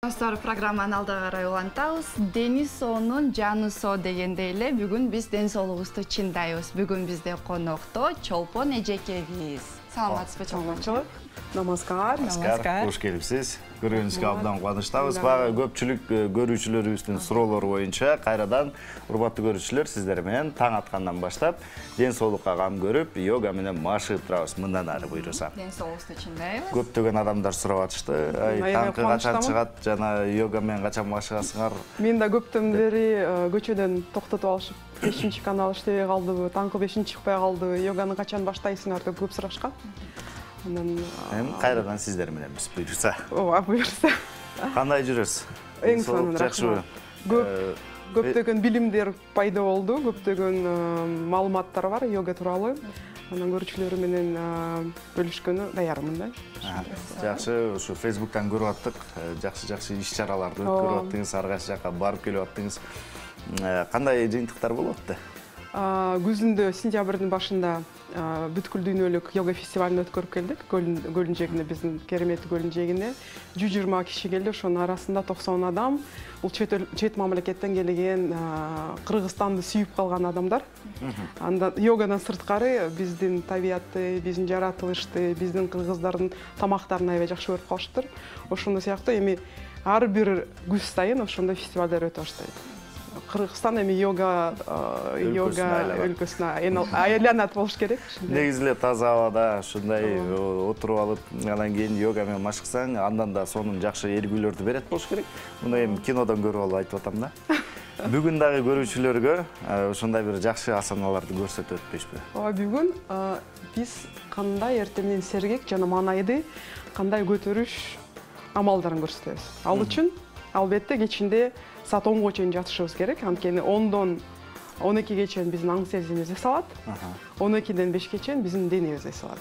Достор, программаны алда карай улантабыз. Дени соонун жаны соо дегендей эле бүгүн биз ден соолугубузду чындайбыз. Бүгүн бизде конокто Чолпон эжекебиз. Саламатсызбы, Чолпон? Намаскар. Кош келипсиз. Көргөнүзгө абдан кубанычтабыз. Бага көпчүлүк көрүүчүлөрүбүздүн суроолору боюнча кайрадан урматтуу көрүүчүлөр сиздер менен таң аткандан баштап ден соолукка кам көрүп, йога менен машыгып турабыз. Мындан ары буйруса. Ден соолугубузду чындайбыз. Көптөгөн адамдар сурап атышты. Таңкы качан чыгат, жана йога менен качан машыгасыңар? Мен да көптөн бери көчөдөн токтотуп алышып, 5 канал иштебей калдыбы, таңкы 5 чыкпай калдыбы, йоганы качан баштайсыңар деп көп сурашкан. Кайрадан сиздер менен биз буйруса. Ооба, буйруса. Кандай жүрөсүз? Эң сонун жакшыбы. Көптөгөн билимдер пайда болду, көптөгөн маалыматтар бар йога тууралуу. Анан көрүүчүлөр менен бөлүшкөнү даярмын да. Жакшы, ушу Facebook'тан көрүп аттык. Жакшы иш-чараларды өткөрүп аттыңыз, ар кайсы жакка барып келип аттыңыз. Кандай жыйынтыктар болуп атты? Күзүндө сентябрдын башында бүткүл дүйнөлүк йога фестивалын өткөрүп келдик. Көлдүн жээгинде, биздин керемет көлдүн жээгинде 120 киши келди. Ошонун арасында 90 адам бул чет мамлекеттен келген, Кыргызстанды сүйүп калган адамдар. Анда йогадан сырткары биздин табиятты, биздин жаратылышты, биздин кыргыздардын тамактарын аябай жакшы көрүп калышыптыр. Ошондой сыяктуу эми ар бир күз сайын ошондой фестивалдар өтө баштайт. Кыргызстан эми йога өлкөсүнө айланат болуш керек. Негизи эле таза абада ушундай отуруп алып, андан кийин йога менен машыксаң, андан да сонун жакшы эргүүлөрдү берет болуш керек. Муну эми кинодон көрүп алып айтып атам да. Бүгүн дагы көрүүчүлөргө ушундай бир жакшы асаналарды көрсөтүп өтпөйсүзбү? Ооба, бүгүн биз кандай эртең менен сергек жана маанайды кандай көтөрүш амалдарын көрсөтөбүз. Ал үчүн албетте кечинде саат 10-го чейин жатышыбыз керек. Анткени 10-дон 12-ге чейин биздин аң сезимибиз эс алат. 12-ден 5-ге чейин биздин денебиз эс алат.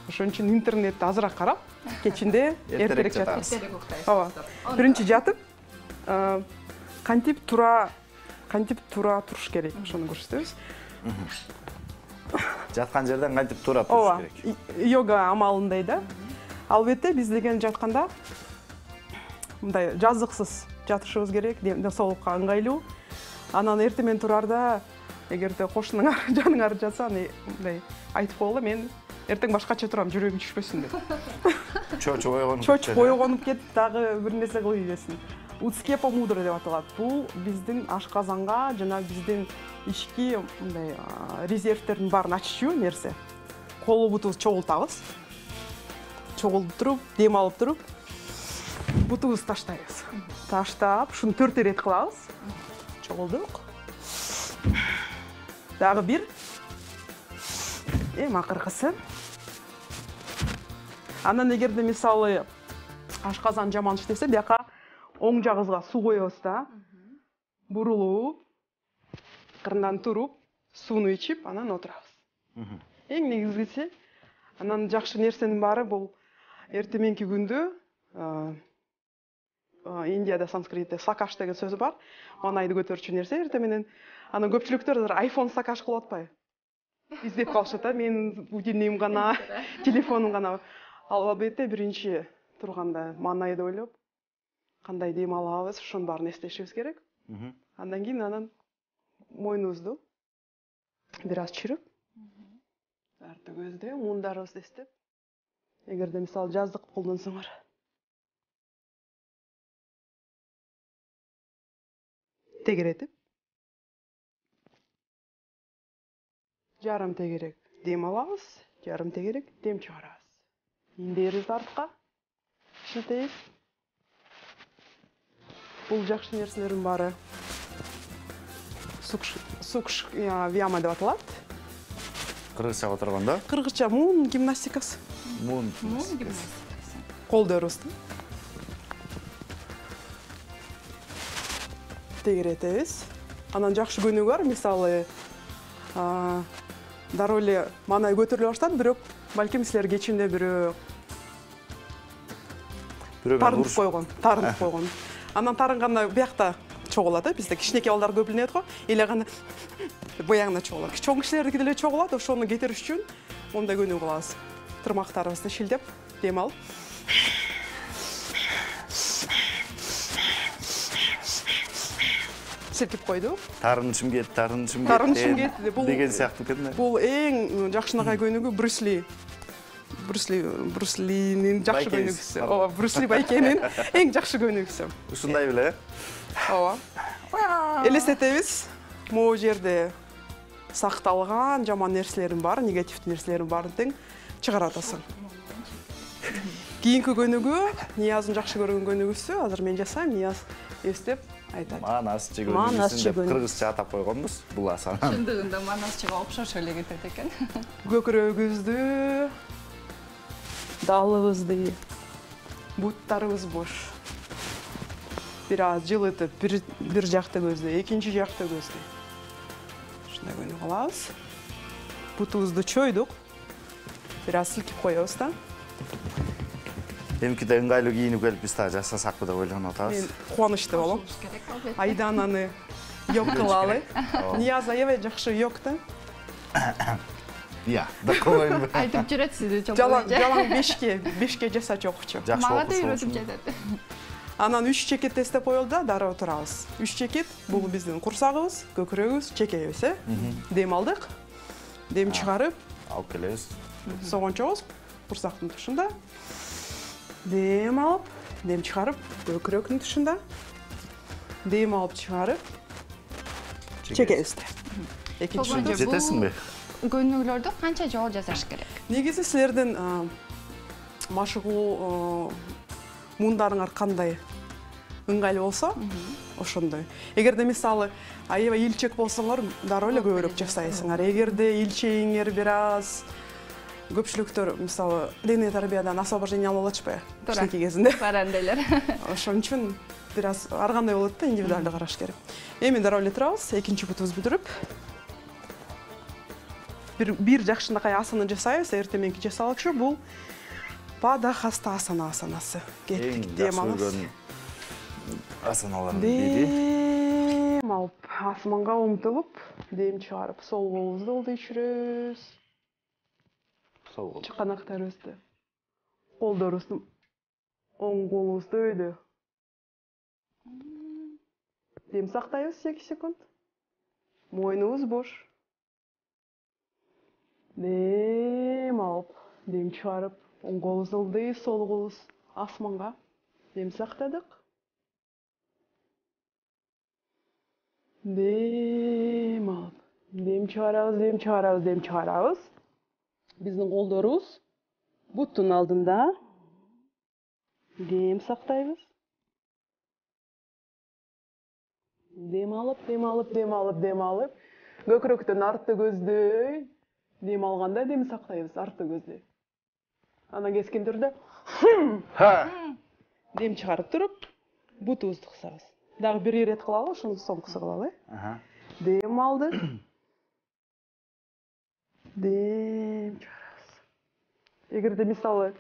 Ошон үчүн интернетти азыраак карап, кечинде эртерээк жатабыз. Ооба. Биринчи жатып, кантип тура туруш керек, ошону көрсөтөбүз. Жаткан жерден кантип тура туруш керек. Ооба. Йога амалындай да. Албетте биз деген жатканда мындай жазыксыз жатышыбыз керек, ден соолукка ыңгайлуу. Анан эртең менен турарда, эгерде кошунуңар жаныңар жатса, мындай айтып койгула, мен эртең башкача турам, жүрөгүм түшпөсүн деп. Чочуп ойгонуп кетип, дагы бир нерсе кылып ийбесин. Уцкепа мудро деп аталат. Бул биздин ашказанга жана биздин ички мындай резервтердин баарын аччу нерсе. Кол бутубузду чогултабыз. Чогултуп туруп, дем алып туруп, бутубузду таштайбыз. Таштап, ушуну 4 ирет кылабыз. Чогулдук. Дагы бир. Эми акыркысы. Анан эгерде мисалы ашказан жаман иштесе, бияка оң жагыбызга суу коебуз да. Бурулуп, кырындан туруп, сууну ичип, анан отурабыз. Эң негизгиси, анан жакшы нерсенин баары бул эртең мененки күндө Индияда санскритте сакаш деген сөз бар. Манайды көтөрчү нерсе эртең менен. Анан көпчүлүктөр iPhone сакаш кылып атпайбы? Издеп калышат, менин будильнигим гана, телефонум гана. Албетте биринчи турганда манайды ойлоп, кандай дем алабыз, ошонун баарын эстешибиз керек. Андан кийин мойнубузду бир аз чирip, арты көздө муундарыбызды эстеп, эгерде мисалы жаздык колдонсоңор, тегеретип, жарым тегерек дем алабыз, жарым тегерек дем чыгарабыз. Индерибизди артка шилтейбиз. Бул жакшы нерселердин баары сукш вьяма деп аталат. Кыргызчага отурганда? Кыргызча муун гимнастикасы. Муун гимнастикасы. Колдорубузду тегеретебиз. Анан жакшы көнүгүү бар, мисалы дароо эле маанай көтөрүлө баштады, бирок балким силер кечинде бирөө тарынып койгон. Анан тарынганда биякта чогулат, бизде кичинекей балдар көп билинет го, элеганда боягына чогулат. Чоң кишилердики деле чогулат, ошону кетириш үчүн мондай көнүгүү кылабыз. Тырмактарыбызды шилдеп, дем алып. сілкіп қойды. Тарынышым кетті Бұл деген сияқты екен да. Бұл ең жақшынағай көнігі Брюслинің жақшы көнігісі. Брюсли Байкенің ең жақшы көнігісі. Ушундай беле? Елестетебіз, бұл жерде сақталған жаман нәрселерім бар, негативті нәрселерім барын тең шығаратасың. Кейінгі көнігі, Нияздың жақшы көрген көнігісі, азыр мен жасайым, Нияз естеп айтады. Манасчы көнігісін деп қырғызша атап қойғанбыз, бұл асана. Шындығында манасчыға ұқсас сөйлеген екен. Көкірегізді, далыбызды, буттарыбыз бош. Biraz жылытып, bir жақты көзді, екінші жақты көзді. Шындай көніп алабыз. Бутыбызды чойдық. Biraz сілкіп қоябыз да. Емкіде ыңғайлы киініп келіп біз жасасақ деп ойлаған отабыз. Мен қуанышты болам. Айдананы йок қылалы. Нияз аябай жақшы йокты. Иә, да қойын. Айтып жүреді сізді жалаң бешке жаса жоқчы. Мага да үйретіп жатады. Анан 3 чекет тестеп қойылды, дарау тұрабыз. 3 чекет, бұл біздің құрсағыбыз, көкірегіміз, чекейбіз. Дем алдық. Дем шығарып, алып келеміз. Соған чоғыз, құрсақтың тұшында. Дем алып, дем шығарып, көкіректің тұшында. Дем алып шығарып, чекейбіз. Жетесің бе? Көнүгүлөрдү канча жол жасаш керек? Негизи силердин машыгуу муундарыңар кандай ыңгайлуу болсо, ошондой. Эгерде мисалы аябай илчек болсоңор, дароо эле көбүрөөк жасайсыңар. Эгерде илчегиңер бир аз көпчүлүктөр мисалы дене тарбиядан освобождение ала алышпай, кичинекей кезинде. Баранделер. Ошон үчүн бир аз ар кандай болот да, индивидуалдуу караш керек. Эми дароо эле турабыз, экинчи бутубузду бүтүрүп бир жакшынакай асаны жасайбыз, эртеменки жасалчу бул Падахаста асанасы. Кеттик, дем алабыз. Асаналарын бири. Дем алып, асманга умтулуп, дем чыгарып, сол колубузду олдойчүрөбүз. Сол кол. Чыканактарыбызды, колдорубузду, оң колубузду өйдө. Дем сактайбыз 2 секунд. Мойнубуз бош. Дем алып, дем чыгарып, оң колубуз ылдый, сол колубуз асманга. Дем сактадык. Дем алып, дем чыгарабыз. Биздин колдорубуз буттун алдында. Дем сактайбыз. Дем алып. Көкүрөктөн артты көздөй. Дем алганда дем сактайбыз, артты көздөй. Анан кескен түрдө дем чыгарып туруп, бутубузду кысабыз. Дагы бир ирет кылалы, ошону соңкусу кылалы. Дем алдык. Дем чыгарабыз. Эгерде мисалы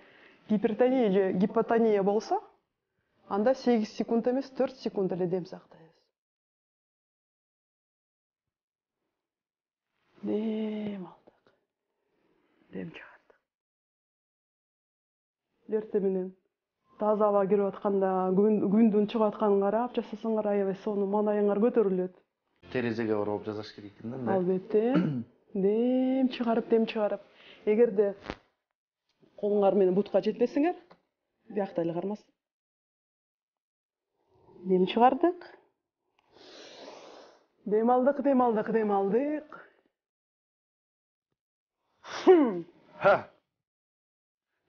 гипертония же гипотония болсо, анда 8 секунд эмес, 4 секунд эле дем сактайбыз. Дем алдык. Дем чыгардык. Эрте менен таза аба кирип атканда, күндүн чыгып атканын карап жасасаңар, аябай сонун маанайыңар көтөрүлөт. Терезеге барып жасаш керек экен да. Албетте. Дем чыгарып. Эгерде колуңар менен бутка жетпесеңер, биякта эле кармас. Дем чыгардык. Дем алдык.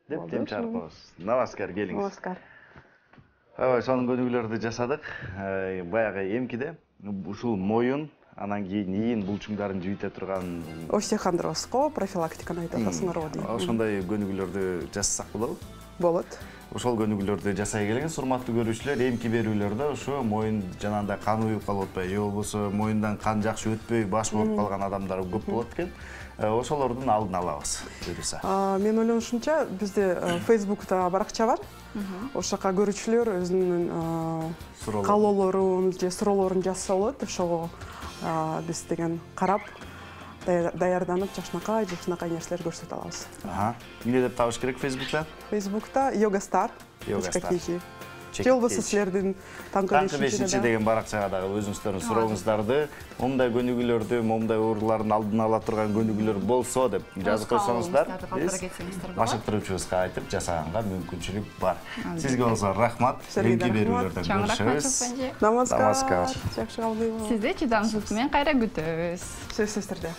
Деп дем чыгарабыз. Намаскар, келиңиз. Намаскар. Сонун көнүгүүлөрдү жасадык. Баягы эмкиде ушул моюн, анан кийин ийин булчуңдарын жибите турган остеохондрозго профилактиканы айтып атасыңар дейм. Ошондой көнүгүүлөрдү жасасак болобу? Болот. Ошол көнүгүүлөрдү жасай келиңиз, урматтуу көрүүчүлөр. Эмки берүүлөрдө ошо моюн жанагындай кан уюп калып атпайбы, же болбосо моюндан кан жакшы өтпөй баш болуп калган адамдар көп болот экен. Ошолордун алдын алабыз. Мен ойлонушумча, бизде Facebook'ta баракча бар. Ошол жака көрүүчүлөр өзүнүн каалоолорун же суроолорун жазса болот. Ошого биз деген карап, даярданып жакшынакай нерселер көрсөтө алабыз. Эмне деп табыш керек Facebook'та? Facebook'ta yogastar.kg. же болбосо силердин таңкы бешинчи деген баракчага дагы өзүңүздөрдүн сурооңуздарды, момундай көнүгүүлөрдү, момундай оорулардын алдын ала турган көнүгүүлөр болсо деп жазып койсоңуздар, биз машыктыруучубузга айтып жасаганга мүмкүнчүлүк бар. Сизге болсо рахмат. Кийинки берүүлөрдө көрүшөбүз. Намазгар. Жакшы кабыл кылыңыз. Сизди чыдамсыздык менен кайра күтөбүз. Сөзсүз түрдө.